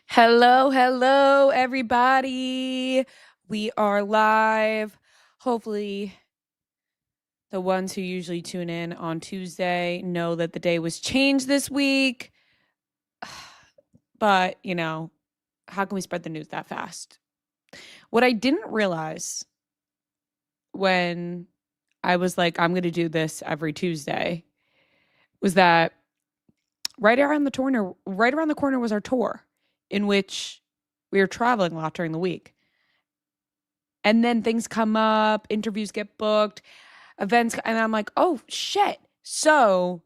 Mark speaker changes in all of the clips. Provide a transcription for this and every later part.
Speaker 1: Hello, everybody. We are live. Hopefully, the ones who usually tune in on Tuesday know that the day was changed this week. But, how can we spread the news that fast? What I didn't realize when I was like, I'm going to do this every Tuesday was that right around the corner was our tour, in which we were traveling a lot during the week. And then things come up, interviews get booked, events, and I'm like, oh shit. So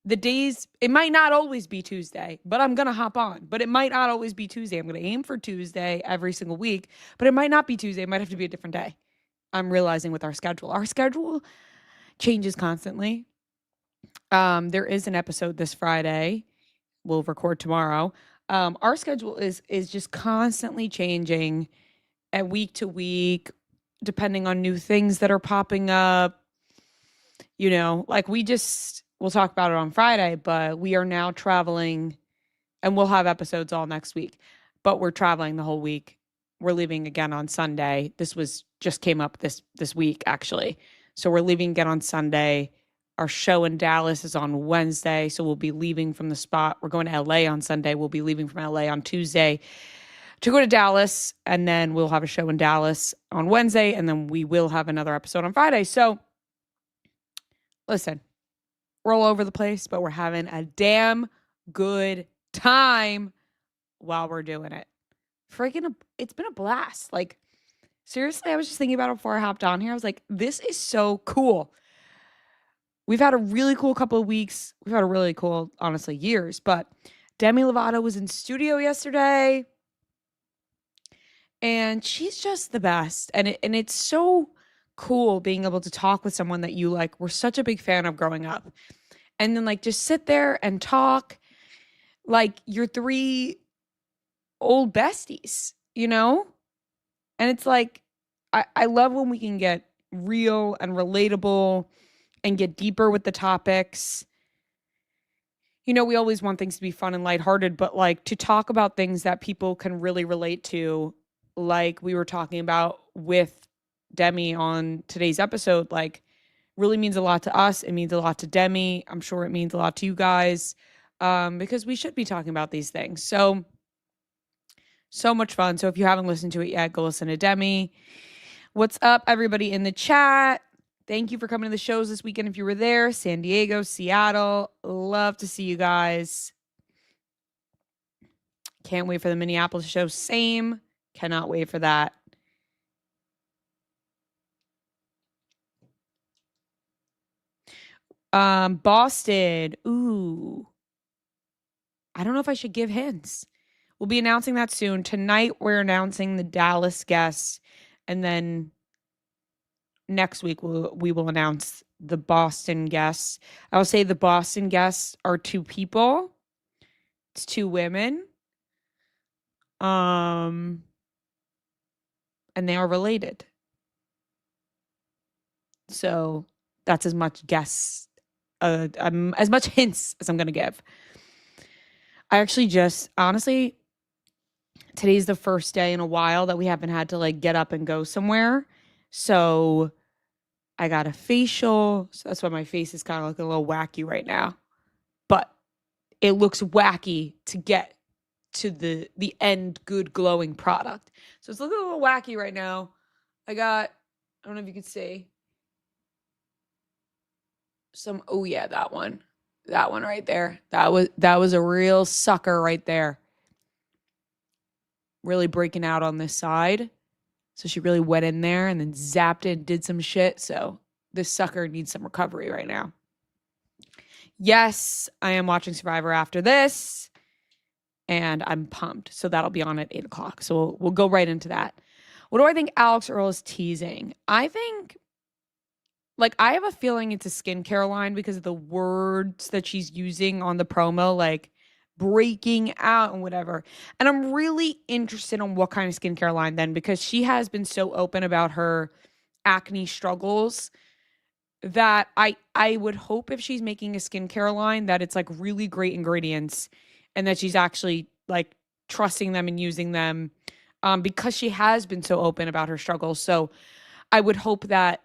Speaker 1: the days, it might not always be Tuesday, but I'm going to hop on. But it might not always be Tuesday. I'm going to aim for Tuesday every single week, but it might not be Tuesday. It might have to be a different day. I'm realizing with our schedule changes constantly. There is an episode this Friday. We'll record tomorrow. Our schedule is just constantly changing at week to week, depending on new things that are popping up. Like we'll talk about it on Friday, but we are now traveling and we'll have episodes all next week, but we're traveling the whole week. We're leaving again on Sunday. This just came up this week, actually. So we're leaving again on Sunday. Our show in Dallas is on Wednesday, so we'll be leaving from the spot. We're going to LA on Sunday. We'll be leaving from LA on Tuesday to go to Dallas, and then we'll have a show in Dallas on Wednesday, and then we will have another episode on Friday. So, listen, we're all over the place, but we're having a damn good time while we're doing it. It's been a blast. Like, seriously, I was just thinking about it before I hopped on here. I was like, this is so cool. We've had a really cool couple of weeks. We've had a really cool, honestly, years. But Demi Lovato was in studio yesterday, and she's just the best. And it's so cool being able to talk with someone that you were such a big fan of growing up. And then just sit there and talk like you're three old besties, And it's like, I love when we can get real and relatable and get deeper with the topics. We always want things to be fun and lighthearted, but to talk about things that people can really relate to, like we were talking about with Demi on today's episode, really means a lot to us. It means a lot to Demi. I'm sure it means a lot to you guys, because we should be talking about these things. So much fun. So if you haven't listened to it yet, go listen to Demi. What's up, everybody in the chat? Thank you for coming to the shows this weekend if you were there. San Diego, Seattle. Love to see you guys. Can't wait for the Minneapolis show. Same. Cannot wait for that. Boston. Ooh. I don't know if I should give hints. We'll be announcing that soon. Tonight, we're announcing the Dallas guests. And then next week, we will announce the Boston guests. I will say the Boston guests are two people. It's two women. And they are related. So that's as much guess, as much hints as I'm going to give. I actually honestly, today's the first day in a while that we haven't had to get up and go somewhere. So I got a facial. So that's why my face is kind of looking a little wacky right now. But it looks wacky to get to the end good glowing product. So it's looking a little wacky right now. I don't know if you can see. Oh yeah, that one right there. That was a real sucker right there. Really breaking out on this side. So she really went in there and then zapped it and did some shit. So this sucker needs some recovery right now. Yes, I am watching Survivor after this, and I'm pumped. So that'll be on at 8:00. So we'll go right into that. What do I think Alex Earl is teasing? I think, I have a feeling it's a skincare line because of the words that she's using on the promo, breaking out and whatever. And I'm really interested in what kind of skincare line then, because she has been so open about her acne struggles that I would hope if she's making a skincare line that it's really great ingredients and that she's actually trusting them and using them because she has been so open about her struggles. So I would hope that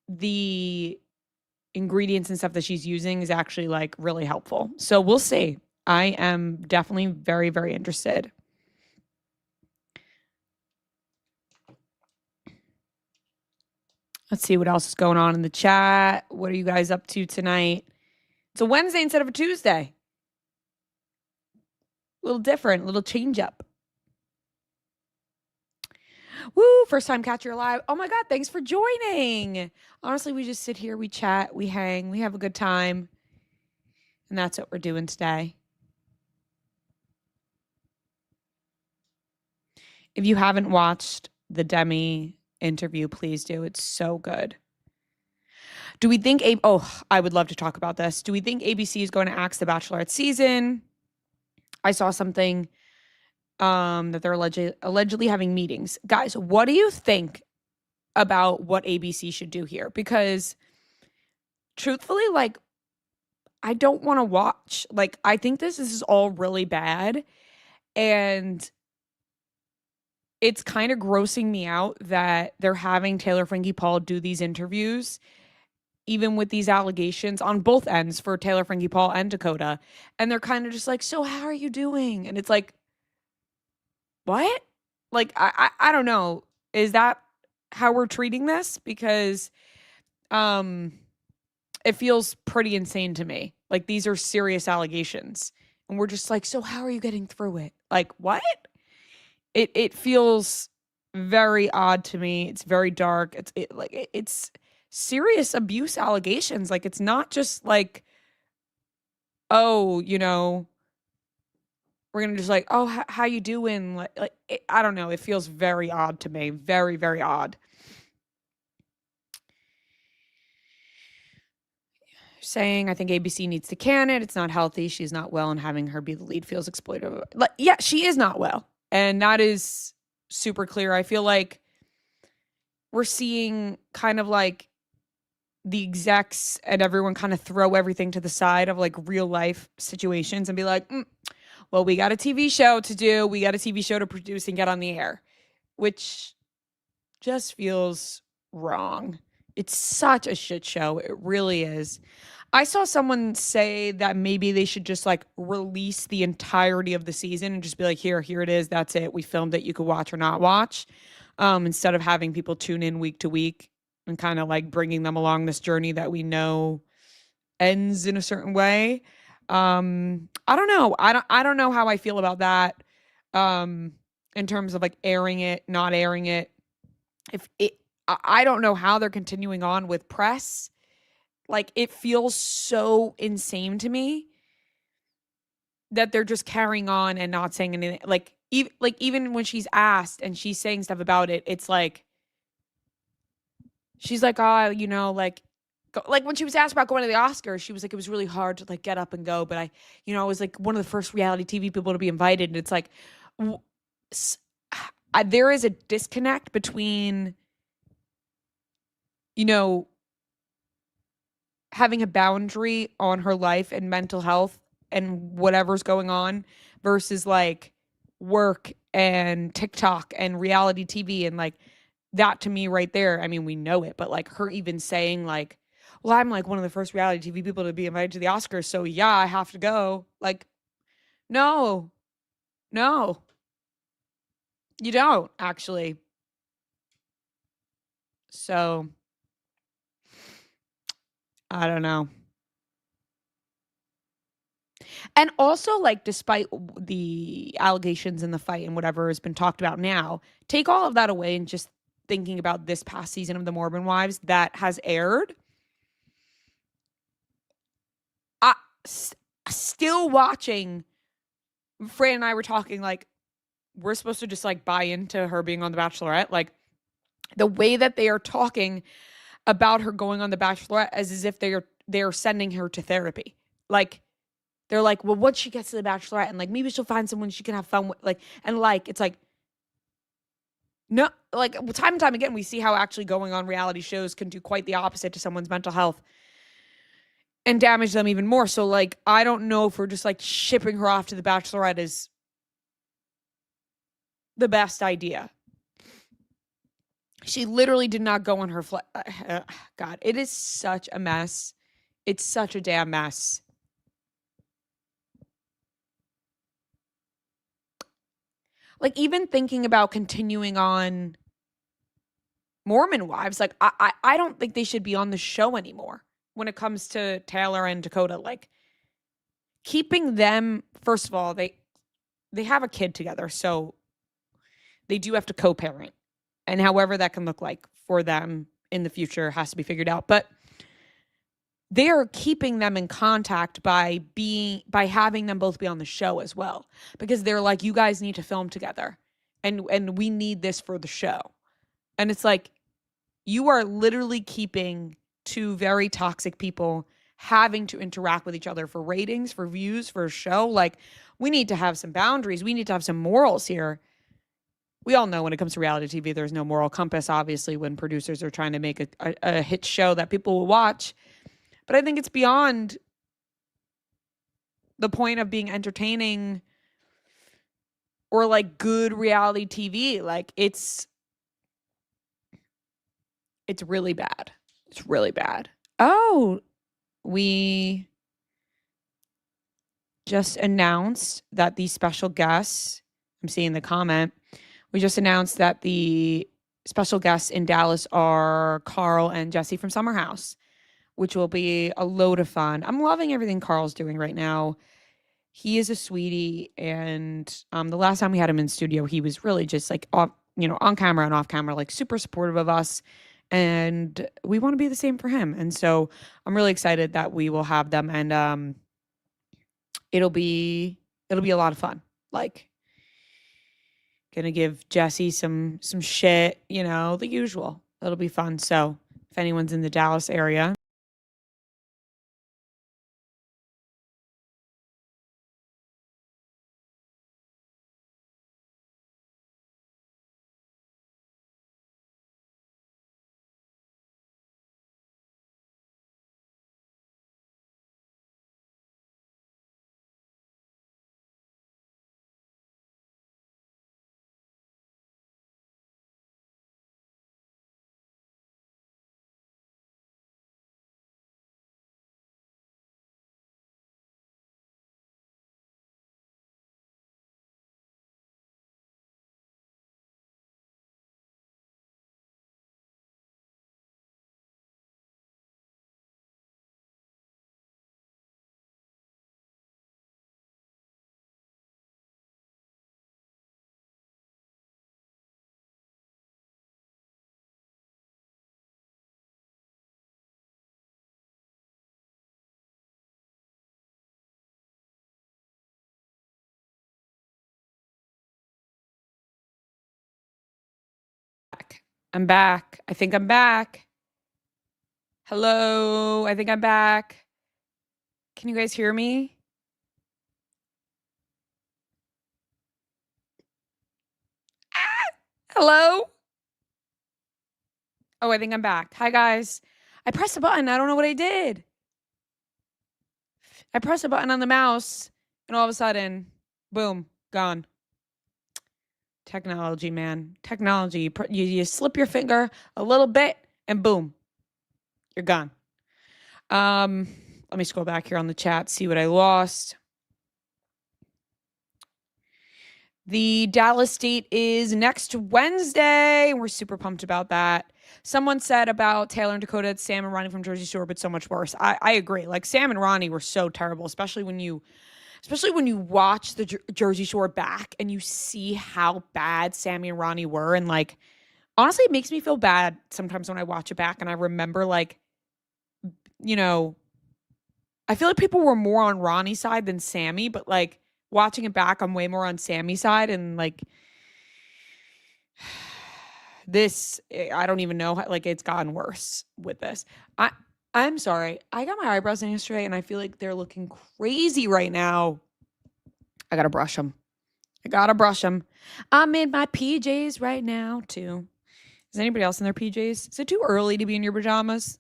Speaker 1: the ingredients and stuff that she's using is actually like really helpful. So we'll see. I am definitely very, very interested. Let's see what else is going on in the chat. What are you guys up to tonight? It's a Wednesday instead of a Tuesday. A little different, a little change up. Woo, first time catcher live. Oh my God, thanks for joining. Honestly, we just sit here, we chat, we hang, we have a good time. And that's what we're doing today. If you haven't watched the Demi interview, please do. It's so good. Do we think I would love to talk about this. Do we think ABC is going to axe the Bachelorette season? I saw something that they're allegedly having meetings. Guys, what do you think about what ABC should do here? Because truthfully, like, I don't want to watch. Like, I think this is all really bad. And it's kind of grossing me out that they're having Taylor, Frankie, Paul do these interviews, even with these allegations on both ends for Taylor, Frankie, Paul, and Dakota. And they're kind of just like, so how are you doing? And it's like, what? Like, I don't know. Is that how we're treating this? Because it feels pretty insane to me. Like, these are serious allegations. And we're just like, so how are you getting through it? Like, what? It feels very odd to me. It's very dark. It's serious abuse allegations. Like, it's not just like, oh, you know, we're gonna just like, oh, how you doing? I don't know. It feels very odd to me. Very, very odd. Saying, I think ABC needs to can it. It's not healthy. She's not well, and having her be the lead feels exploitative. Like, yeah, she is not well. And that is super clear. I feel like we're seeing kind of like the execs and everyone kind of throw everything to the side of like real life situations and be like, well, we got a TV show to do. We got a TV show to produce and get on the air, which just feels wrong. It's such a shit show. It really is. I saw someone say that maybe they should just like release the entirety of the season and just be like, here it is. That's it. We filmed it. You could watch or not watch. Instead of having people tune in week to week and kind of like bringing them along this journey that we know ends in a certain way. I don't know. I don't know how I feel about that. In terms of like airing it, not airing it. I don't know how they're continuing on with press. Like, it feels so insane to me that they're just carrying on and not saying anything. Like even when she's asked and she's saying stuff about it, it's like, she's like, oh, you know, like when she was asked about going to the Oscars, she was like, it was really hard to like get up and go. But I was like one of the first reality TV people to be invited. And it's like, there is a disconnect between, you know, having a boundary on her life and mental health and whatever's going on versus like work and TikTok and reality TV. And like that to me right there, I mean, we know it, but like her even saying like, well, I'm like one of the first reality TV people to be invited to the Oscars. So yeah, I have to go. Like, no, you don't actually. So I don't know. And also, like, despite the allegations and the fight and whatever has been talked about now, take all of that away and just thinking about this past season of The Morbin Wives that has aired. Still watching, Fran and I were talking, like, we're supposed to just, like, buy into her being on The Bachelorette. Like, the way that they are talking about her going on The Bachelorette as if they're sending her to therapy. Like, they're like, well, once she gets to The Bachelorette and like maybe she'll find someone she can have fun with, like, and like it's like, no, like time and time again we see how actually going on reality shows can do quite the opposite to someone's mental health and damage them even more. So like, I don't know if we're just like shipping her off to The Bachelorette is the best idea. She literally did not go on her flight. God, it is such a mess. It's such a damn mess. Like, even thinking about continuing on Mormon Wives, like, I don't think they should be on the show anymore when it comes to Taylor and Dakota. Like, keeping them, first of all, they have a kid together, so they do have to co-parent. And however that can look like for them in the future has to be figured out. But they are keeping them in contact by having them both be on the show as well, because they're like, you guys need to film together, and we need this for the show. And it's like, you are literally keeping two very toxic people having to interact with each other for ratings, for views, for a show. Like, we need to have some boundaries. We need to have some morals here. We all know when it comes to reality TV, there's no moral compass, obviously, when producers are trying to make a hit show that people will watch. But I think it's beyond the point of being entertaining or like good reality TV. Like, it's really bad. It's really bad. Oh, we just announced that the special guests, I'm seeing the comment, we just announced that the special guests in Dallas are Carl and Jesse from Summer House, which will be a load of fun. I'm loving everything Carl's doing right now. He is a sweetie, and the last time we had him in studio, he was really just like off, on camera and off camera, like super supportive of us, and we want to be the same for him. And so I'm really excited that we will have them, and it'll be a lot of fun. Like, gonna give Jesse some shit, the usual. It'll be fun. So if anyone's in the Dallas area, I'm back. I think I'm back. Hello, I think I'm back. Can you guys hear me? Hello? Oh, I think I'm back. Hi, guys. I pressed a button. I don't know what I did. I pressed a button on the mouse, and all of a sudden, boom, gone. Technology, man. Technology. You slip your finger a little bit, and boom, you're gone. Let me scroll back here on the chat, see what I lost. The Dallas date is next Wednesday. We're super pumped about that. Someone said about Taylor and Dakota, it's Sam and Ronnie from Jersey Shore, but so much worse. I agree. Like, Sam and Ronnie were so terrible, especially when you watch the Jersey Shore back and you see how bad Sammy and Ronnie were. And like, honestly, it makes me feel bad sometimes when I watch it back and I remember, like, I feel like people were more on Ronnie's side than Sammy, but like, watching it back, I'm way more on Sammy's side. And like, this, I don't even know, like, it's gotten worse with this. I'm sorry. I got my eyebrows done yesterday and I feel like they're looking crazy right now. I gotta brush them. I'm in my PJs right now too. Is anybody else in their PJs? Is it too early to be in your pajamas?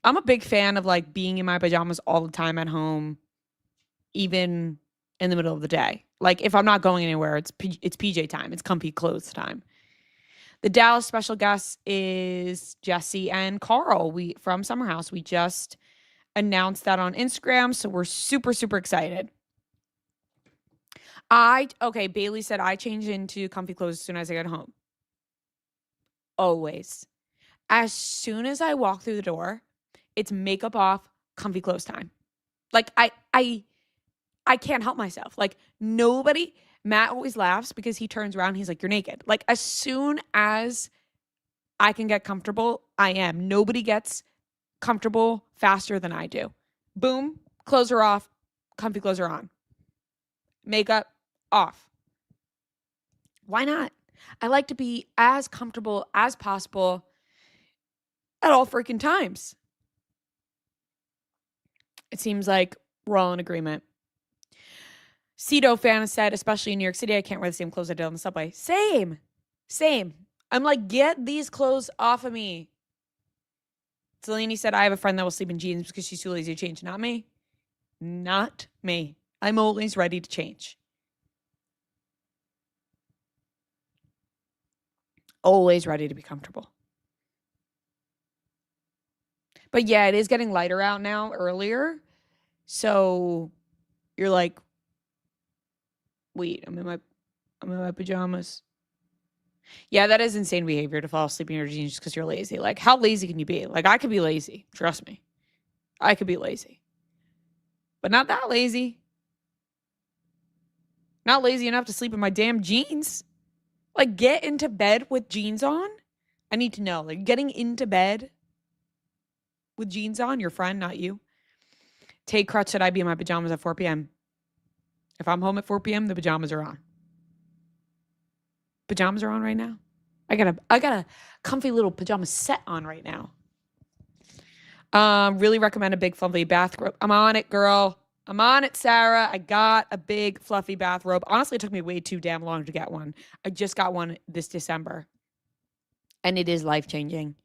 Speaker 1: I'm a big fan of like being in my pajamas all the time at home, even in the middle of the day. Like, if I'm not going anywhere, it's PJ time. It's comfy clothes time. The Dallas special guest is Jesse and Carl from Summer House. We just announced that on Instagram, so we're super, super excited. Bailey said I change into comfy clothes as soon as I get home. Always. As soon as I walk through the door, it's makeup off, comfy clothes time. Like, I can't help myself. Like, nobody, Matt always laughs because he turns around, he's like, you're naked. Like, as soon as I can get comfortable, I am. Nobody gets comfortable faster than I do. Boom, clothes are off, comfy clothes are on. Makeup off. Why not? I like to be as comfortable as possible at all freaking times. It seems like we're all in agreement. CITO fan said, especially in New York City, I can't wear the same clothes I did on the subway. Same. I'm like, get these clothes off of me. Delaney said, I have a friend that will sleep in jeans because she's too lazy to change. Not me. Not me. I'm always ready to change. Always ready to be comfortable. But yeah, it is getting lighter out now, earlier. So you're like, wait, I'm in my pajamas. Yeah, that is insane behavior to fall asleep in your jeans just because you're lazy. Like, how lazy can you be? Like, I could be lazy. Trust me. I could be lazy. But not that lazy. Not lazy enough to sleep in my damn jeans. Like, get into bed with jeans on? I need to know. Like, getting into bed with jeans on, your friend, not you. Tay Crutch said I'd be in my pajamas at 4 p.m. If I'm home at 4 p.m., the pajamas are on. Pajamas are on right now. I got a comfy little pajama set on right now. Really recommend a big fluffy bathrobe. I'm on it, girl. I'm on it, Sarah. I got a big fluffy bathrobe. Honestly, it took me way too damn long to get one. I just got one this December. And it is life-changing.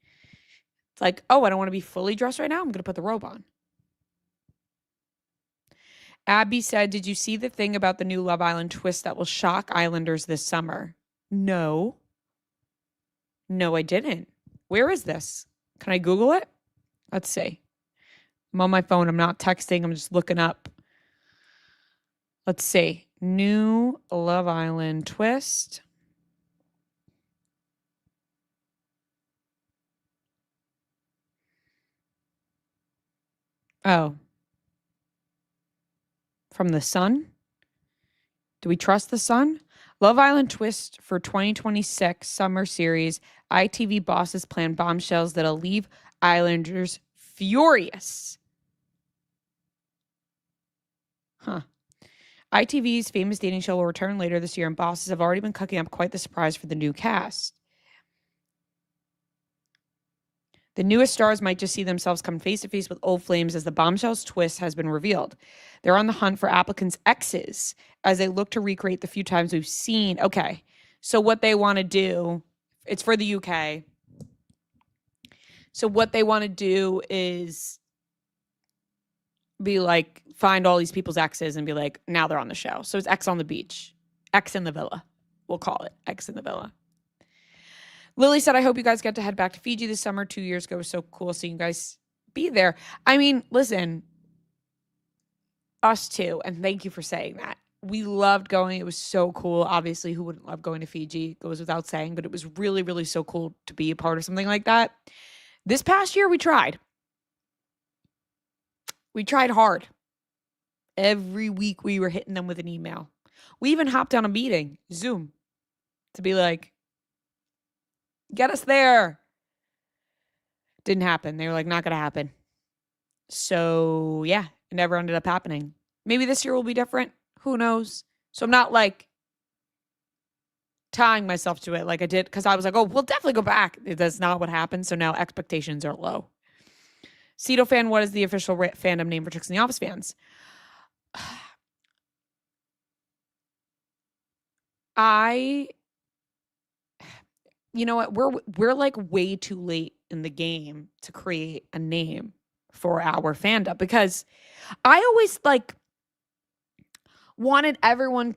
Speaker 1: It's like, oh, I don't want to be fully dressed right now. I'm going to put the robe on. Abby said, did you see the thing about the new Love Island twist that will shock Islanders this summer? No. No, I didn't. Where is this? Can I Google it? Let's see. I'm on my phone. I'm not texting. I'm just looking up. Let's see. New Love Island twist. Oh. From the Sun? Do we trust the Sun? Love Island twist for 2026 summer series. ITV bosses plan bombshells that'll leave Islanders furious. Huh. ITV's famous dating show will return later this year, and bosses have already been cooking up quite the surprise for the new cast. The newest stars might just see themselves come face to face with old flames as the bombshells twist has been revealed. They're on the hunt for applicants' exes as they look to recreate the few times we've seen. Okay, so what they want to do, it's for the UK. So what they want to do is be like, find all these people's exes and be like, now they're on the show. So it's X on the beach, X in the villa. We'll call it X in the villa. Lily said, I hope you guys get to head back to Fiji this summer. 2 years ago was so cool seeing you guys be there. I mean, listen, us too. And thank you for saying that. We loved going. It was so cool. Obviously, who wouldn't love going to Fiji? It goes without saying, but it was really, really so cool to be a part of something like that. This past year, we tried. We tried hard. Every week, we were hitting them with an email. We even hopped on a meeting, Zoom, to be like, get us there. Didn't happen. They were like, not going to happen. So, yeah, it never ended up happening. Maybe this year will be different. Who knows? So I'm not like tying myself to it like I did because I was like, oh, we'll definitely go back. That's not what happened. So now expectations are low. CITO fan, what is the official fandom name for Chicks in the Office fans? You know what? We're like way too late in the game to create a name for our fandom because I always like wanted everyone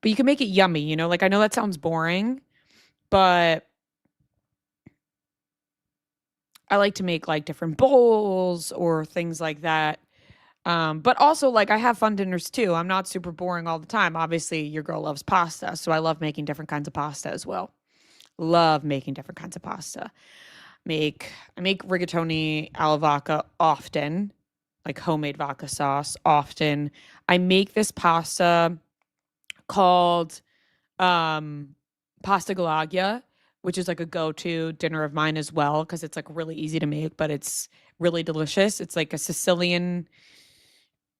Speaker 1: but you can make it yummy, you know? Like, I know that sounds boring, but I like to make, like, different bowls or things like that. But also, like, I have fun dinners too. I'm not super boring all the time. Obviously, your girl loves pasta, so I love making different kinds of pasta as well. Love making different kinds of pasta. I make rigatoni alla vodka often, like homemade vodka sauce often. I make this pasta called pasta galaglia, which is like a go-to dinner of mine as well because it's like really easy to make, but it's really delicious. It's like a Sicilian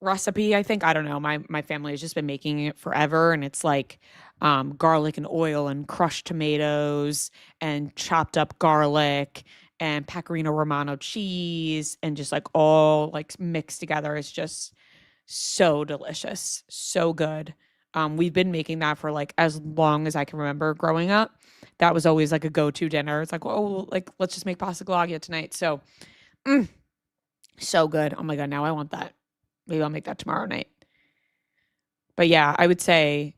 Speaker 1: recipe, I think. I don't know. My family has just been making it forever, and it's like garlic and oil and crushed tomatoes and chopped up garlic and pecorino romano cheese and just like all like mixed together. It's just so delicious, so good. We've been making that for like as long as I can remember growing up. That was always like a go-to dinner. It's like, oh, like let's just make pasta galaglia tonight. So, mm, so good. Oh my god, now I want that. Maybe I'll make that tomorrow night. But yeah, I would say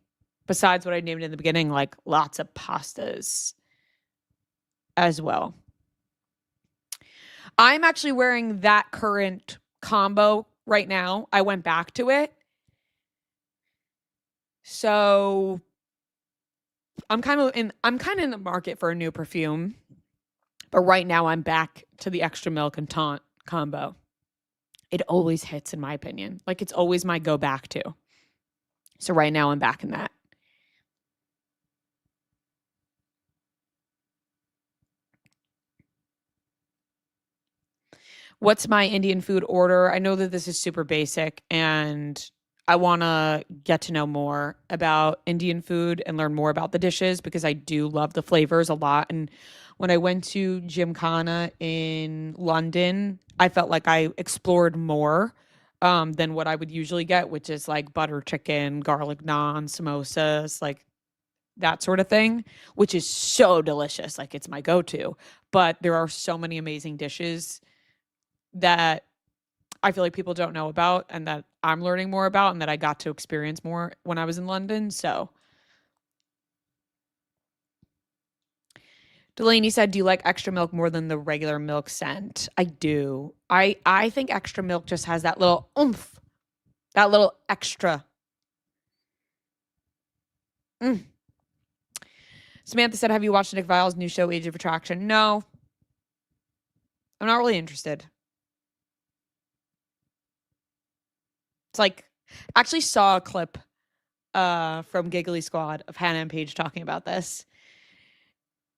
Speaker 1: besides what I named in the beginning, like lots of pastas as well. I'm actually wearing that current combo right now. I went back to it. So I'm kind of in the market for a new perfume. But right now I'm back to the extra milk and taunt combo. It always hits in my opinion. Like it's always my go back to. So right now I'm back in that. What's my Indian food order? I know that this is super basic and I want to get to know more about Indian food and learn more about the dishes because I do love the flavors a lot. And when I went to Gymkhana in London, I felt like I explored more than what I would usually get, which is like butter chicken, garlic naan, samosas, like that sort of thing, which is so delicious. Like it's my go to. But there are so many amazing dishes that I feel like people don't know about and that I'm learning more about and that I got to experience more when I was in London. So Delaney said, "Do you like extra milk more than the regular milk scent?" I do. I think extra milk just has that little oomph, that little extra. Mm. Samantha said, "Have you watched Nick Vile's new show, Age of Attraction?" No, I'm not really interested. It's like, I actually saw a clip from Giggly Squad of Hannah and Paige talking about this.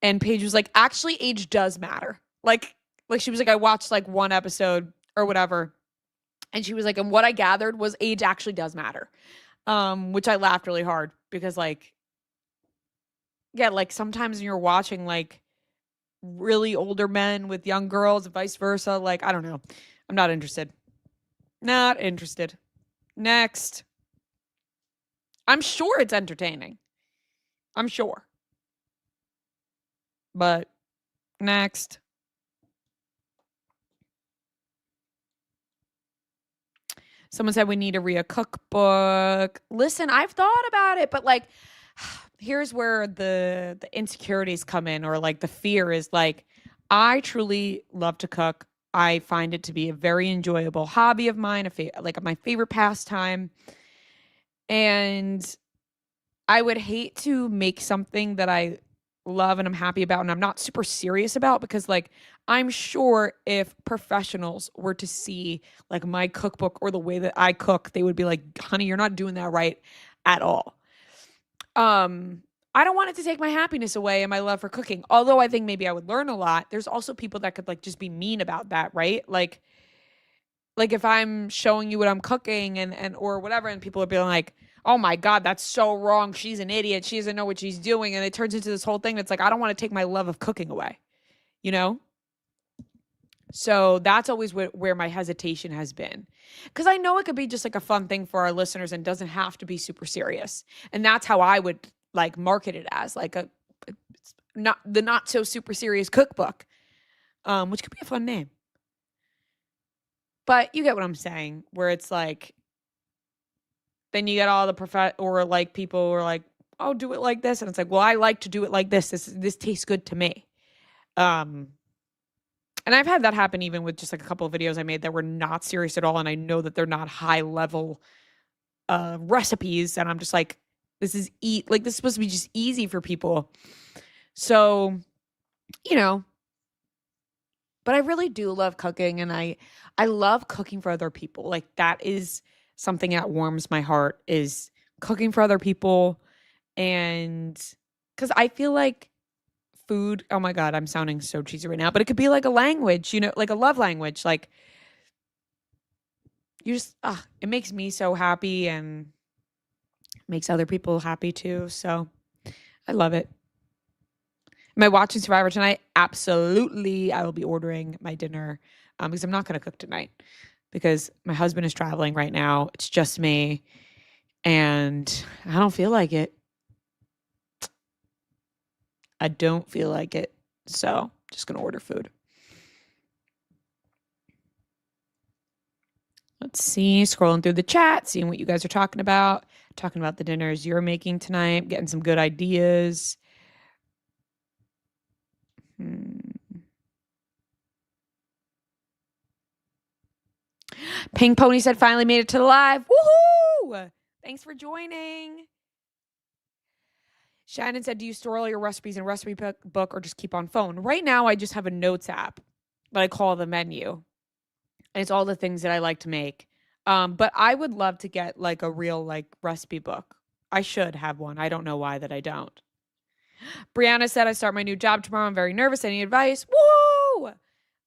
Speaker 1: And Paige was like, actually, age does matter. Like she was like, I watched like one episode or whatever. And she was like, and what I gathered was age actually does matter. Which I laughed really hard because like, yeah, like sometimes you're watching like really older men with young girls and vice versa. Like, I don't know. I'm not interested. Not interested. Next. I'm sure it's entertaining. I'm sure. But next. Someone said we need a Ria cookbook. Listen, I've thought about it, but like here's where the insecurities come in, or like the fear is like, I truly love to cook. I find it to be a very enjoyable hobby of mine, like my favorite pastime. And I would hate to make something that I love and I'm happy about and I'm not super serious about because like I'm sure if professionals were to see like my cookbook or the way that I cook, they would be like, "Honey, you're not doing that right at all." I don't want it to take my happiness away and my love for cooking. Although I think maybe I would learn a lot. There's also people that could like just be mean about that, right? Like if I'm showing you what I'm cooking and or whatever and people are being like, "Oh my god, that's so wrong. She's an idiot. She doesn't know what she's doing." And it turns into this whole thing that's like I don't want to take my love of cooking away. You know? So that's always where my hesitation has been. Cuz I know it could be just like a fun thing for our listeners and doesn't have to be super serious. And that's how I would like market it as like a not so super serious cookbook. Which could be a fun name. But you get what I'm saying, where it's like then you get all the or like people who are like, oh, do it like this. And it's like, well, I like to do it like this. This tastes good to me. And I've had that happen even with just like a couple of videos I made that were not serious at all. And I know that they're not high level recipes. And I'm just like, this is supposed to be just easy for people. So, you know, but I really do love cooking, and I love cooking for other people. Like, that is something that warms my heart, is cooking for other people. And because I feel like food, oh my God, I'm sounding so cheesy right now, but it could be like a language, like a love language. Like, you just, it makes me so happy and makes other people happy too. So I love it. Am I watching Survivor tonight? Absolutely. I will be ordering my dinner because I'm not going to cook tonight because my husband is traveling right now. It's just me and I don't feel like it. I don't feel like it. So just going to order food. Let's see. Scrolling through the chat, seeing what you guys are talking about the dinners you're making tonight, getting some good ideas. Pink Pony said, finally made it to the live. Woohoo! Thanks for joining. Shannon said, do you store all your recipes in a recipe book or just keep on phone? Right now, I just have a notes app that I call the menu. And it's all the things that I like to make. But I would love to get like a real like recipe book. I should have one. I don't know why that I don't. Brianna said, I start my new job tomorrow. I'm very nervous. Any advice? Woo!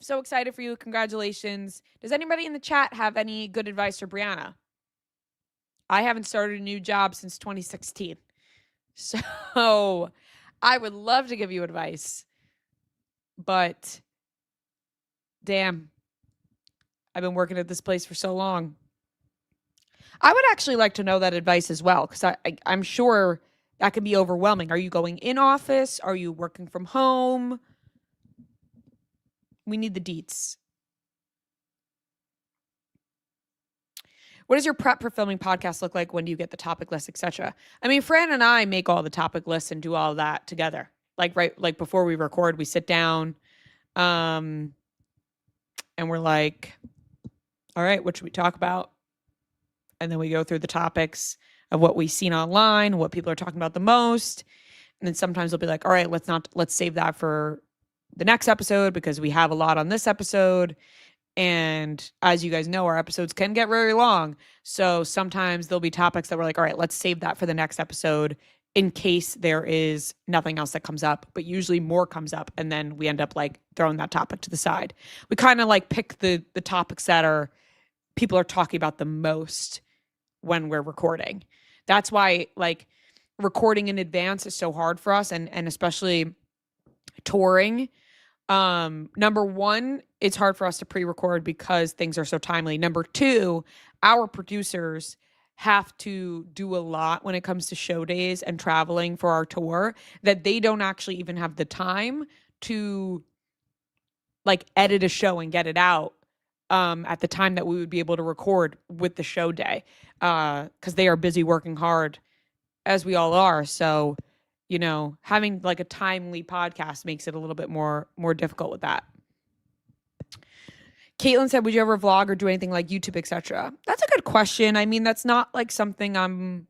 Speaker 1: So excited for you. Congratulations. Does anybody in the chat have any good advice for Brianna? I haven't started a new job since 2016. So I would love to give you advice. But damn, I've been working at this place for so long. I would actually like to know that advice as well, because I'm sure that can be overwhelming. Are you going in office? Are you working from home? We need the deets. What does your prep for filming podcasts look like? When do you get the topic list, etc.? I mean, Fran and I make all the topic lists and do all of that together. Like before we record, we sit down, and we're like, all right, what should we talk about? And then we go through the topics of what we've seen online, what people are talking about the most. And then sometimes we'll be like, all right, let's save that for the next episode because we have a lot on this episode. And as you guys know, our episodes can get very long. So sometimes there'll be topics that we're like, all right, let's save that for the next episode in case there is nothing else that comes up, but usually more comes up. And then we end up like throwing that topic to the side. We kind of like pick the topics that people are talking about the most when we're recording. That's why like recording in advance is so hard for us, and especially touring. Number one, it's hard for us to pre-record because things are so timely. Number two, our producers have to do a lot when it comes to show days and traveling for our tour that they don't actually even have the time to like edit a show and get it out at the time that we would be able to record with the show day, because they are busy working hard, as we all are. So, having like a timely podcast makes it a little bit more difficult with that. Caitlin said, would you ever vlog or do anything like YouTube, etc.? That's a good question. I mean, that's not like something I'm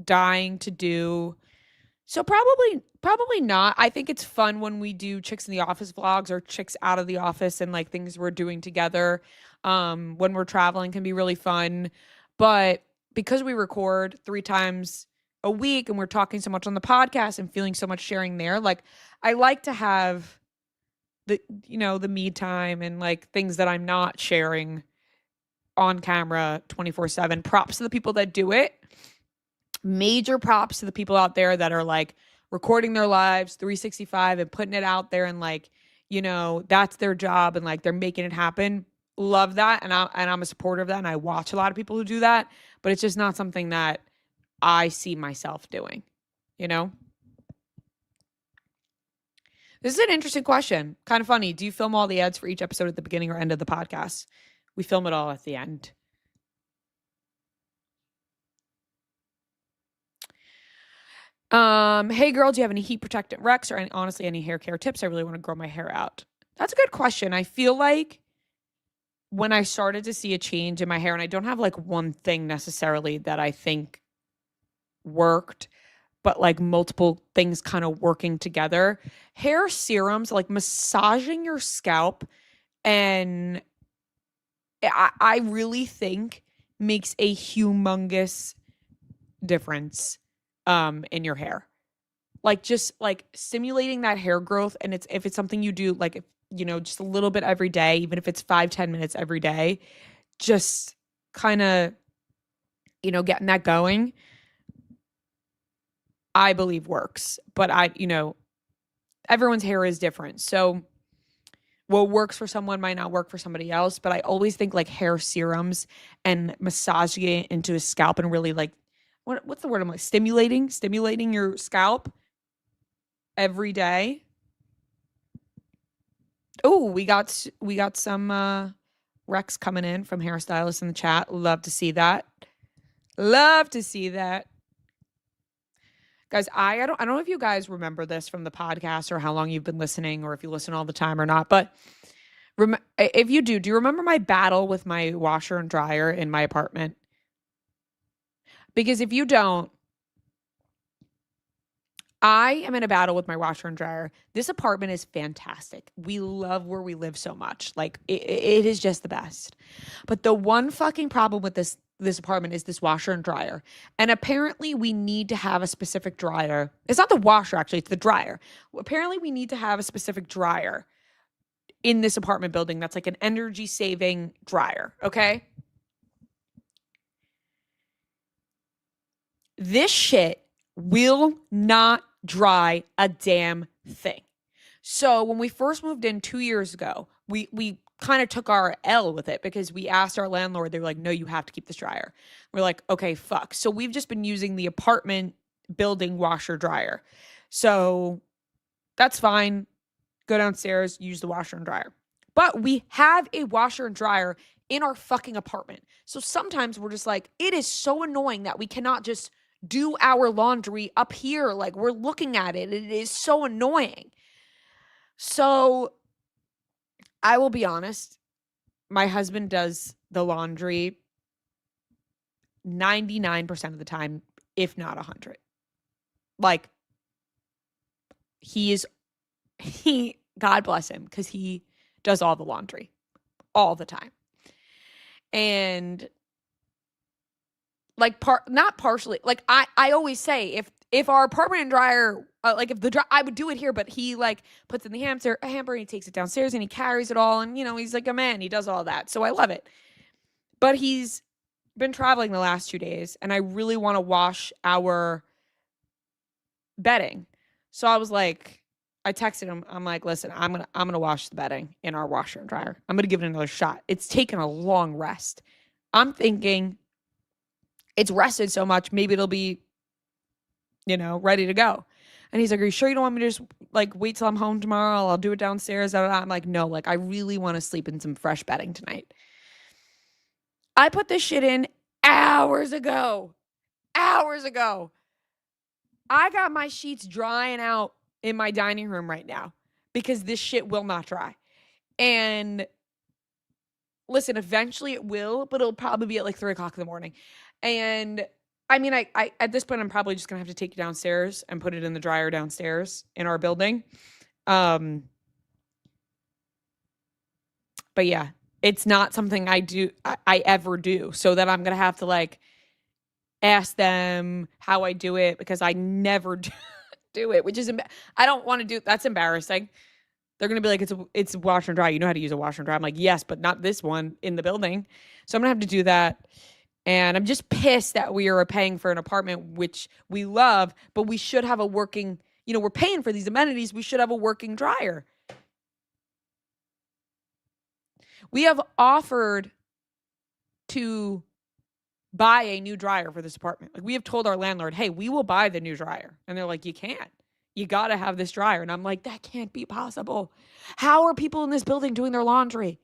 Speaker 1: dying to do. So probably not. I think it's fun when we do Chicks in the Office vlogs or Chicks out of the office and like things we're doing together. When we're traveling can be really fun. But because we record 3 times a week and we're talking so much on the podcast and feeling so much sharing there, like I like to have the me time and like things that I'm not sharing on camera 24/7. Props to the people that do it. Major props to the people out there that are like recording their lives 365 and putting it out there and like, that's their job and like they're making it happen. Love that. And I'm a supporter of that. And I watch a lot of people who do that, but it's just not something that I see myself doing, This is an interesting question. Kind of funny. Do you film all the ads for each episode at the beginning or end of the podcast? We film it all at the end. Hey girl, do you have any heat protectant Rex or honestly any hair care tips? I really want to grow my hair out. That's a good question. I feel like when I started to see a change in my hair, and I don't have like one thing necessarily that I think worked, but like multiple things kind of working together. Hair serums, like massaging your scalp, and I really think makes a humongous difference in your hair. Like just like stimulating that hair growth, and if it's something you do like just a little bit every day, even if it's 5-10 minutes every day, just kind of getting that going, I believe works. But everyone's hair is different, so what works for someone might not work for somebody else. But I always think like hair serums and massaging it into a scalp and really like what's the word I'm like stimulating your scalp every day. Oh, we got some Rex coming in from hairstylists in the chat. Love to see that. Love to see that. Guys, I don't know if you guys remember this from the podcast or how long you've been listening or if you listen all the time or not, but if you do you remember my battle with my washer and dryer in my apartment? Because if you don't, I am in a battle with my washer and dryer. This apartment is fantastic. We love where we live so much. Like it is just the best. But the one fucking problem with this apartment is this washer and dryer. And apparently we need to have a specific dryer. It's not the washer actually, it's the dryer. Apparently we need to have a specific dryer in this apartment building that's like an energy saving dryer, okay? This shit will not dry a damn thing. So when we first moved in 2 years ago, we kind of took our L with it because we asked our landlord. They were like, no, you have to keep this dryer. We're like, okay, fuck. So we've just been using the apartment building washer dryer. So that's fine. Go downstairs, use the washer and dryer. But we have a washer and dryer in our fucking apartment. So sometimes we're just like, it is so annoying that we cannot just do our laundry up here. Like we're looking at it. It is so annoying. So I will be honest. My husband does the laundry 99% of the time, if not 100. Like God bless him, because he does all the laundry all the time. And like not partially, like I always say if our apartment and dryer, like if I would do it here, but he like puts in the hamper and he takes it downstairs and he carries it all. And he's like a man, he does all that. So I love it. But he's been traveling the last 2 days and I really want to wash our bedding. So I was like, I texted him. I'm like, listen, I'm gonna wash the bedding in our washer and dryer. I'm gonna give it another shot. It's taken a long rest. I'm thinking it's rested so much, maybe it'll be, ready to go. And he's like, are you sure you don't want me to just like wait till I'm home tomorrow? I'll do it downstairs. I'm like, no, like I really want to sleep in some fresh bedding tonight. I put this shit in hours ago. I got my sheets drying out in my dining room right now because this shit will not dry. And listen, eventually it will, but it'll probably be at like 3 o'clock in the morning. And I mean, I at this point, I'm probably just gonna have to take it downstairs and put it in the dryer downstairs in our building. But yeah, it's not something I ever do, so that I'm gonna have to like ask them how I do it because I never do it, which is I don't want to do. That's embarrassing. They're gonna be like, it's a washer and dryer. You know how to use a washer and dryer. I'm like, yes, but not this one in the building. So I'm gonna have to do that. And I'm just pissed that we are paying for an apartment, which we love, but we should have a working, we're paying for these amenities. We should have a working dryer. We have offered to buy a new dryer for this apartment. Like we have told our landlord, hey, we will buy the new dryer. And they're like, you can't. You got to have this dryer. And I'm like, that can't be possible. How are people in this building doing their laundry?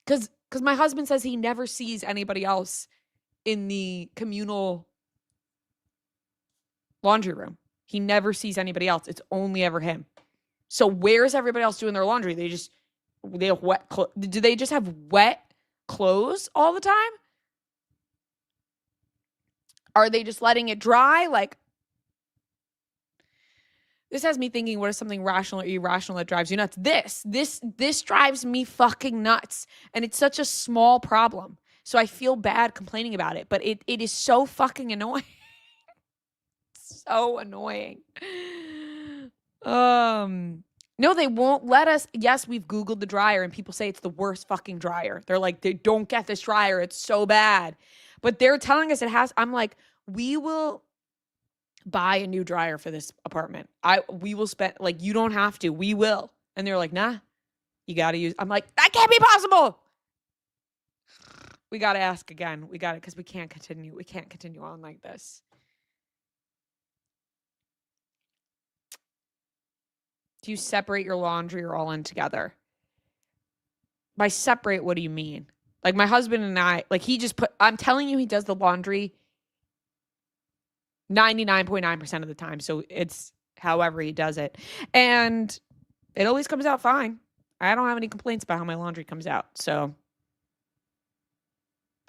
Speaker 1: Because my husband says he never sees anybody else in the communal laundry room. He never sees anybody else. It's only ever him. So where's everybody else doing their laundry? They have wet do they just have wet clothes all the time? Are they just letting it dry? Like, this has me thinking, what is something rational or irrational that drives you nuts? This drives me fucking nuts. And it's such a small problem. So I feel bad complaining about it, but it is so fucking annoying. So annoying. No, they won't let us. Yes, we've Googled the dryer and people say it's the worst fucking dryer. They're like, they don't get this dryer. It's so bad. But they're telling us it has. I'm like, we will buy a new dryer for this apartment. We will spend, like, you don't have to. We will. And they're like, nah, you got to use. I'm like, that can't be possible. We got to ask again. We got it because we can't continue. We can't continue on like this. Do you separate your laundry or all in together? By separate, what do you mean? Like my husband and I, like I'm telling you, he does the laundry 99.9% of the time. So it's however he does it. And it always comes out fine. I don't have any complaints about how my laundry comes out. So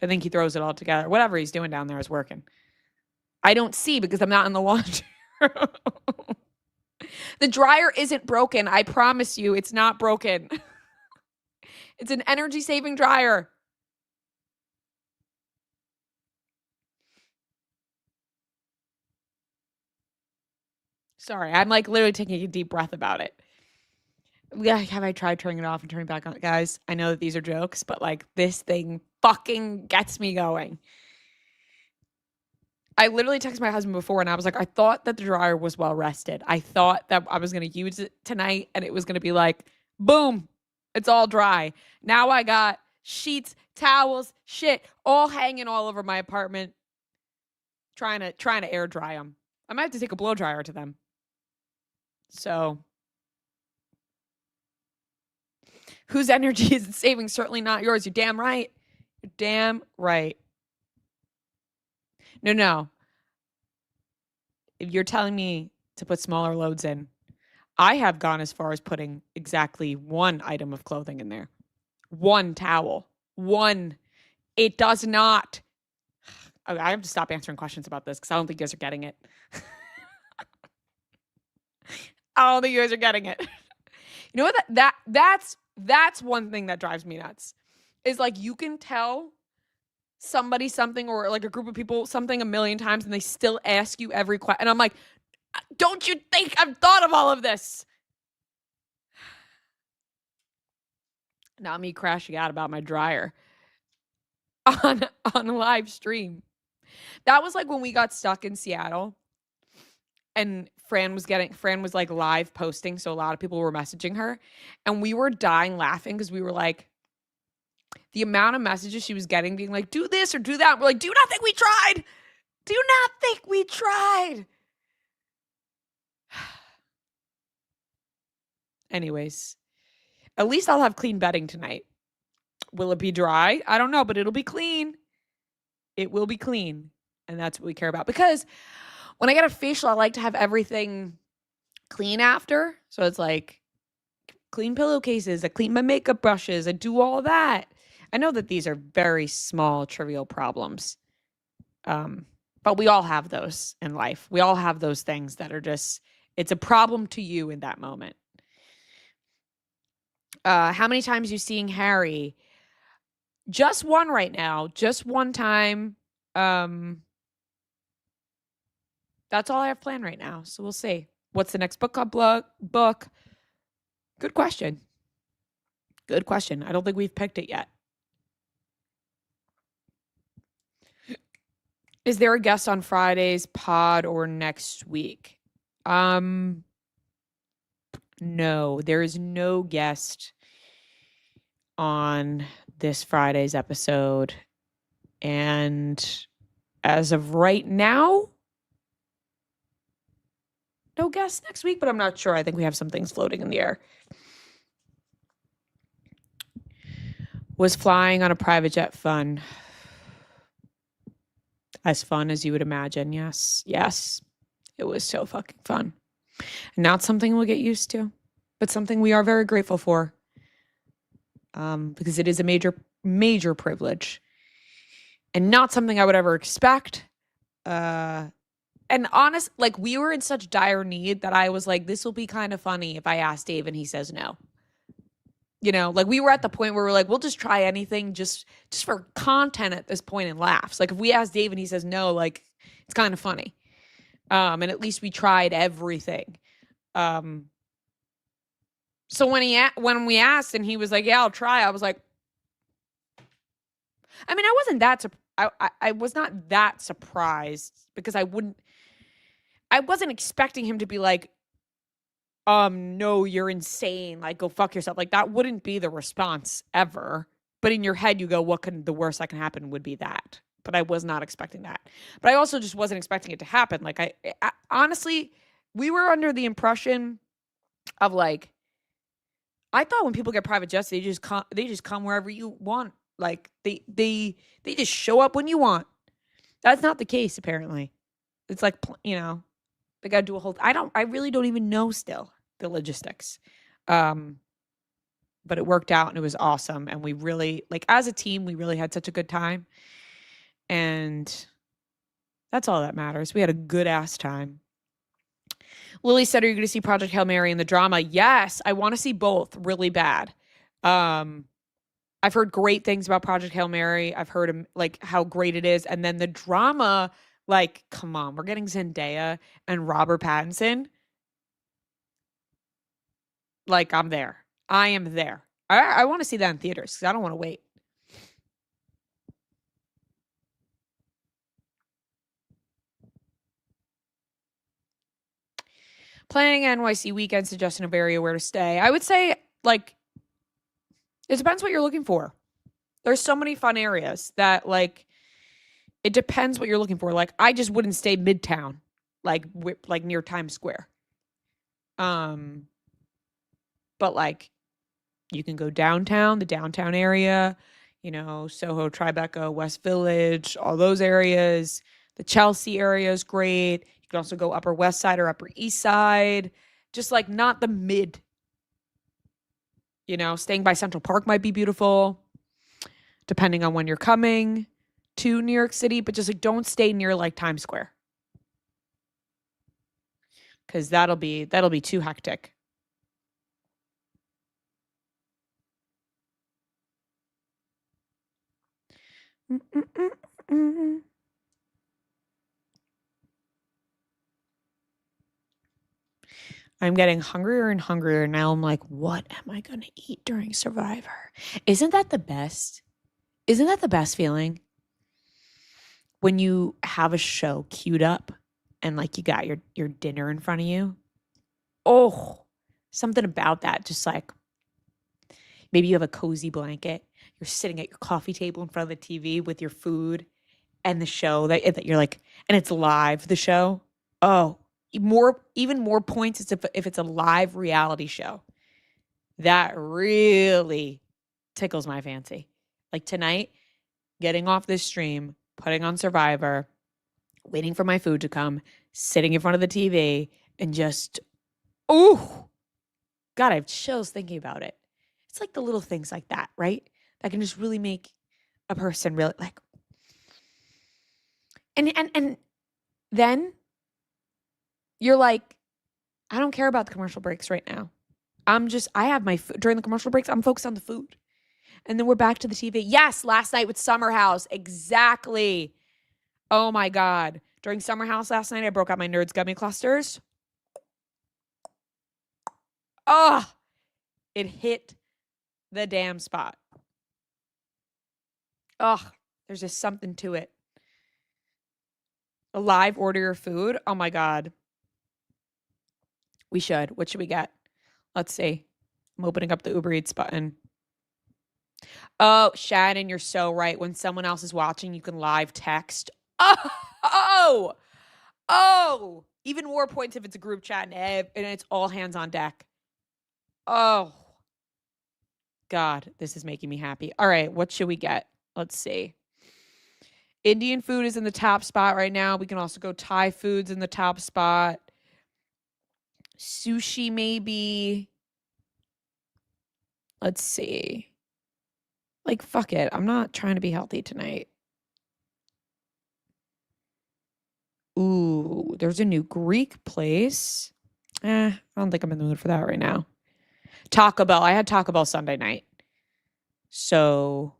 Speaker 1: I think he throws it all together. Whatever he's doing down there is working. I don't see because I'm not in the laundry room. The dryer isn't broken. I promise you, it's not broken. It's an energy-saving dryer. Sorry, I'm like literally taking a deep breath about it. Have I tried turning it off and turning it back on? Guys, I know that these are jokes, but like this thing fucking gets me going. I literally texted my husband before and I was like, I thought that the dryer was well rested. I thought that I was going to use it tonight and it was going to be like, boom, it's all dry. Now I got sheets, towels, shit, all hanging all over my apartment, trying to air dry them. I might have to take a blow dryer to them. So, whose energy is it saving? Certainly not yours. You're damn right. You're damn right. No. If you're telling me to put smaller loads in, I have gone as far as putting exactly one item of clothing in there. One towel. One. It does not. I have to stop answering questions about this because I don't think you guys are getting it. I don't think you guys are getting it. You know what? That's one thing that drives me nuts. Is like you can tell somebody something or like a group of people something a million times and they still ask you every question. And I'm like, don't you think I've thought of all of this? Not me crashing out about my dryer on a live stream. That was like when we got stuck in Seattle and Fran was like live posting. So a lot of people were messaging her and we were dying laughing because we were like, the amount of messages she was getting being like, do this or do that. We're like, do you not think we tried? Do you not think we tried? Anyways, at least I'll have clean bedding tonight. Will it be dry? I don't know, but it'll be clean. It will be clean. And that's what we care about. Because when I get a facial, I like to have everything clean after. So it's like clean pillowcases, I clean my makeup brushes, I do all that. I know that these are very small, trivial problems. But we all have those in life. We all have those things that are just, it's a problem to you in that moment. How many times are you seeing Harry? Just one right now. Just one time. That's all I have planned right now. So we'll see. What's the next book club book? Good question. Good question. I don't think we've picked it yet. Is there a guest on Friday's pod or next week? No, there is no guest on this Friday's episode. And as of right now, no guest next week, but I'm not sure. I think we have some things floating in the air. Was flying on a private jet fun? As fun as you would imagine, yes. Yes. It was so fucking fun. Not something we'll get used to, but something we are very grateful for. Because it is a major, major privilege. And not something I would ever expect. And honest, like, we were in such dire need that I was like, this will be kind of funny if I ask Dave and he says no. You know, like, we were at the point where we're like, we'll just try anything just for content at this point and laughs. Like, if we ask Dave and he says no, like, it's kind of funny. And at least we tried everything. So when we asked and he was like, yeah, I'll try, I was like, I mean, I was not that surprised because I wasn't expecting him to be like, no, you're insane. Like, go fuck yourself. Like, that wouldn't be the response ever. But in your head, you go, the worst that can happen would be that. But I was not expecting that. But I also just wasn't expecting it to happen. Like, I honestly, we were under the impression of, like, I thought when people get private jets, they just come wherever you want. Like, they just show up when you want. That's not the case, apparently. It's like, you know, they got to do a whole, I really don't even know still the logistics. But it worked out and it was awesome. And we really, like, as a team, we really had such a good time. And that's all that matters. We had a good ass time. Lily said, are you going to see Project Hail Mary and the drama? Yes, I want to see both really bad. I've heard great things about Project Hail Mary. I've heard like how great it is. And then the drama, like, come on, we're getting Zendaya and Robert Pattinson. Like, I'm there. I am there. I want to see that in theaters because I don't want to wait. Planning NYC weekend, suggestion of area where to stay. I would say, like, it depends what you're looking for. There's so many fun areas that, like, it depends what you're looking for. Like, I just wouldn't stay Midtown, like near Times Square. But, like, you can go downtown, the downtown area, you know, Soho, Tribeca, West Village, all those areas. The Chelsea area is great. You can also go Upper West Side or Upper East Side. Just, like, not the mid. You know, staying by Central Park might be beautiful, depending on when you're coming to New York City. But just, like, don't stay near, like, Times Square, because that'll be too hectic. I'm getting hungrier and hungrier. Now I'm like, what am I going to eat during Survivor? Isn't that the best? Isn't that the best feeling? When you have a show queued up and, like, you got your dinner in front of you. Oh, something about that. Just, like, maybe you have a cozy blanket. You're sitting at your coffee table in front of the TV with your food and the show that you're like, and it's live, the show. Oh, even more points is if it's a live reality show. That really tickles my fancy. Like, tonight, getting off this stream, putting on Survivor, waiting for my food to come, sitting in front of the TV, and just, oh, God, I have chills thinking about it. It's like the little things like that, right? That can just really make a person really, like, and then you're like, I don't care about the commercial breaks right now. I have my food during the commercial breaks. I'm focused on the food. And then we're back to the TV. Yes, last night with Summer House. Exactly. Oh my God. During Summer House last night, I broke out my Nerds Gummy Clusters. Oh, it hit the damn spot. Oh, there's just something to it. A live order your food. Oh my God. We should. What should we get? Let's see. I'm opening up the Uber Eats button. Oh, Shannon, you're so right. When someone else is watching, you can live text. Oh. Even more points if it's a group chat and it's all hands on deck. Oh. God, this is making me happy. All right, what should we get? Let's see. Indian food is in the top spot right now. We can also go Thai food's in the top spot. Sushi, maybe. Let's see. Like, fuck it. I'm not trying to be healthy tonight. Ooh, there's a new Greek place. I don't think I'm in the mood for that right now. Taco Bell. I had Taco Bell Sunday night. So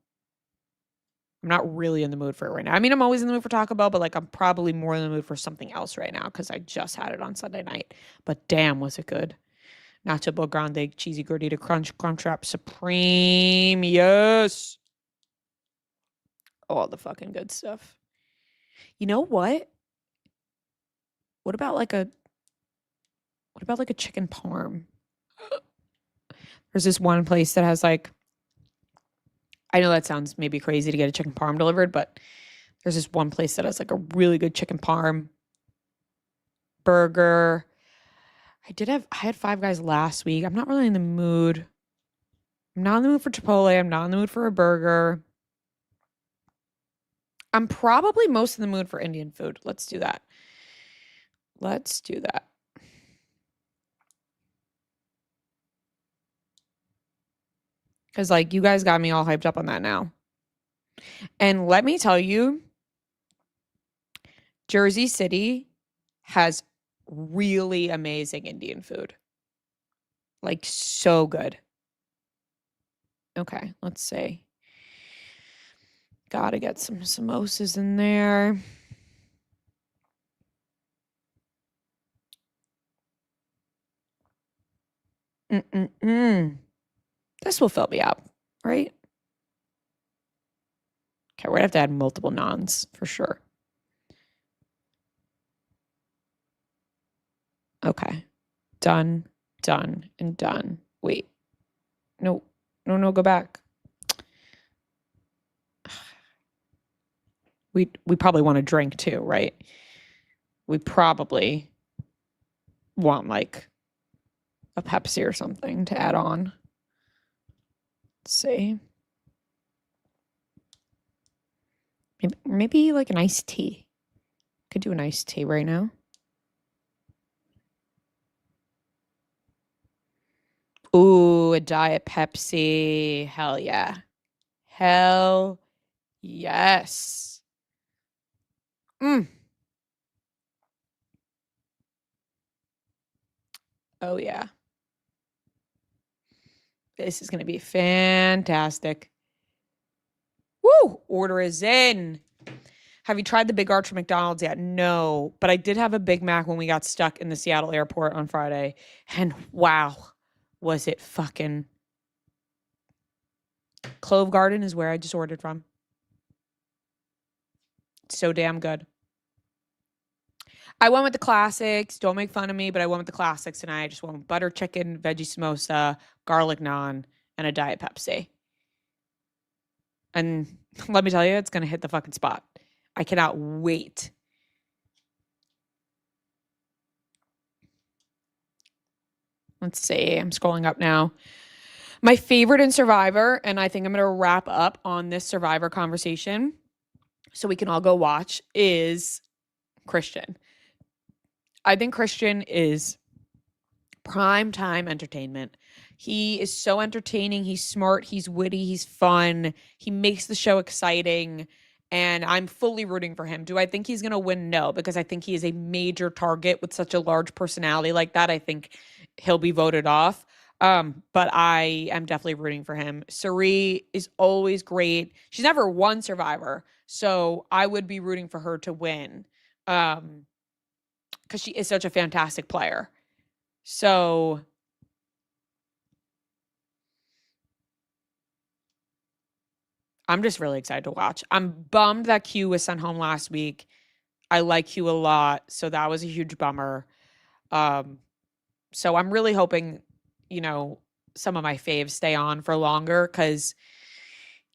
Speaker 1: I'm not really in the mood for it right now. I mean, I'm always in the mood for Taco Bell, but like I'm probably more in the mood for something else right now because I just had it on Sunday night. But damn, was it good. Nacho Bel Grande, Cheesy Gordita Crunch, Crunchwrap Supreme. Yes. All the fucking good stuff. You know what? What about like a chicken parm? There's this one place that has like, I know that sounds maybe crazy to get a chicken parm delivered, but there's this one place that has like a really good chicken parm burger. I had Five Guys last week. I'm not really in the mood. I'm not in the mood for Chipotle. I'm not in the mood for a burger. I'm probably most in the mood for Indian food. Let's do that. Let's do that. Because, like, you guys got me all hyped up on that now. And let me tell you, Jersey City has really amazing Indian food. Like, so good. Okay, let's see. Gotta get some samosas in there. This will fill me up, right? Okay, we're gonna have to add multiple naans for sure. Okay. Done, done, and done. Wait. No, go back. We probably want a drink too, right? We probably want like a Pepsi or something to add on. Let's see. Maybe like an iced tea. Could do an iced tea right now. Ooh, a Diet Pepsi. Hell yeah. Hell yes. Oh yeah. This is going to be fantastic. Woo! Order is in. Have you tried the Big Arch from McDonald's yet? No, but I did have a Big Mac when we got stuck in the Seattle airport on Friday. And wow, was it fucking... Clove Garden is where I just ordered from. So damn good. I went with the classics. Don't make fun of me, but I went with the classics tonight. I just went with butter chicken, veggie samosa, garlic naan, and a Diet Pepsi. And let me tell you, it's going to hit the fucking spot. I cannot wait. Let's see. I'm scrolling up now. My favorite in Survivor, and I think I'm going to wrap up on this Survivor conversation so we can all go watch, is Christian. I think Christian is prime time entertainment. He is so entertaining. He's smart. He's witty. He's fun. He makes the show exciting. And I'm fully rooting for him. Do I think he's going to win? No, because I think he is a major target with such a large personality like that. I think he'll be voted off. But I am definitely rooting for him. Suri is always great. She's never won Survivor, so I would be rooting for her to win. Because she is such a fantastic player. So I'm just really excited to watch. I'm bummed that Q was sent home last week. I like Q a lot, so that was a huge bummer. So I'm really hoping, some of my faves stay on for longer, because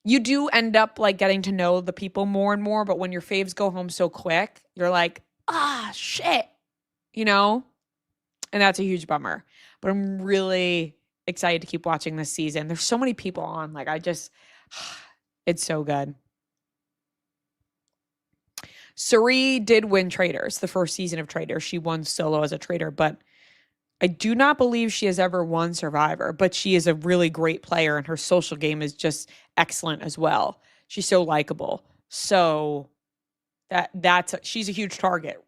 Speaker 1: you do end up like getting to know the people more and more, but when your faves go home so quick, you're like, shit, and that's a huge bummer. But I'm really excited to keep watching this season. There's so many people on, like it's so good. Suri did win Traders, the first season of Traders. She won solo as a trader, but I do not believe she has ever won Survivor, but she is a really great player and her social game is just excellent as well. She's so likable. So she's a huge target.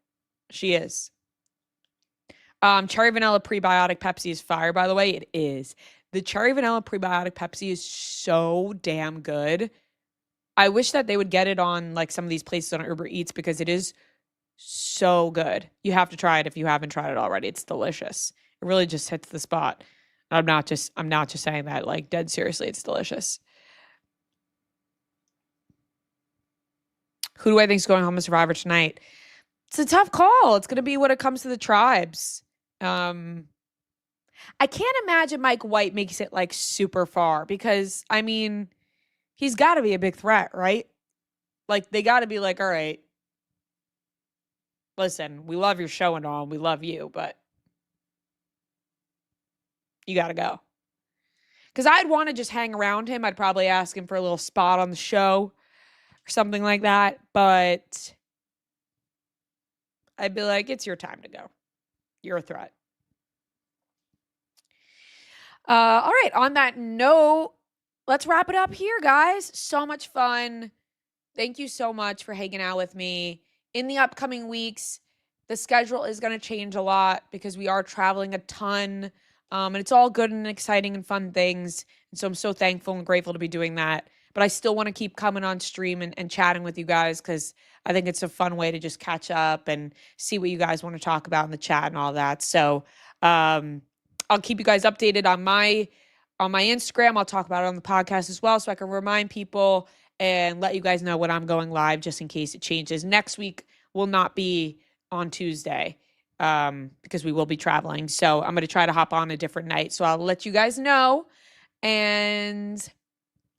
Speaker 1: She is. Cherry vanilla prebiotic Pepsi is fire, by the way. It is. The cherry vanilla prebiotic Pepsi is so damn good. I wish that they would get it on like some of these places on Uber Eats because it is so good. You have to try it if you haven't tried it already. It's delicious. It really just hits the spot. I'm not just saying that, like, dead seriously. It's delicious. Who do I think is going home as Survivor tonight? It's a tough call. It's going to be when it comes to the tribes. I can't imagine Mike White makes it like super far because, I mean, he's got to be a big threat, right? Like, they got to be like, all right, listen, we love your show and all, and we love you, but you got to go. Because I'd want to just hang around him. I'd probably ask him for a little spot on the show or something like that. But I'd be like, it's your time to go. You're a threat. All right. On that note, let's wrap it up here, guys. So much fun. Thank you so much for hanging out with me. In the upcoming weeks, the schedule is going to change a lot because we are traveling a ton. And it's all good and exciting and fun things. And so I'm so thankful and grateful to be doing that. But I still want to keep coming on stream and chatting with you guys because I think it's a fun way to just catch up and see what you guys want to talk about in the chat and all that. So I'll keep you guys updated on my Instagram. I'll talk about it on the podcast as well so I can remind people and let you guys know when I'm going live just in case it changes. Next week will not be on Tuesday because we will be traveling. So I'm going to try to hop on a different night. So I'll let you guys know. And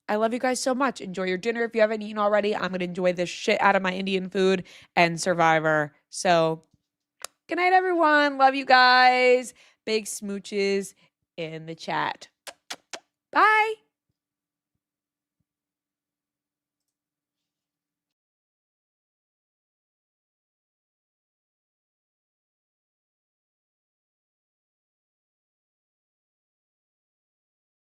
Speaker 1: I love you guys so much. Enjoy your dinner if you haven't eaten already. I'm going to enjoy the shit out of my Indian food and Survivor. So good night, everyone. Love you guys. Big smooches in the chat. Bye.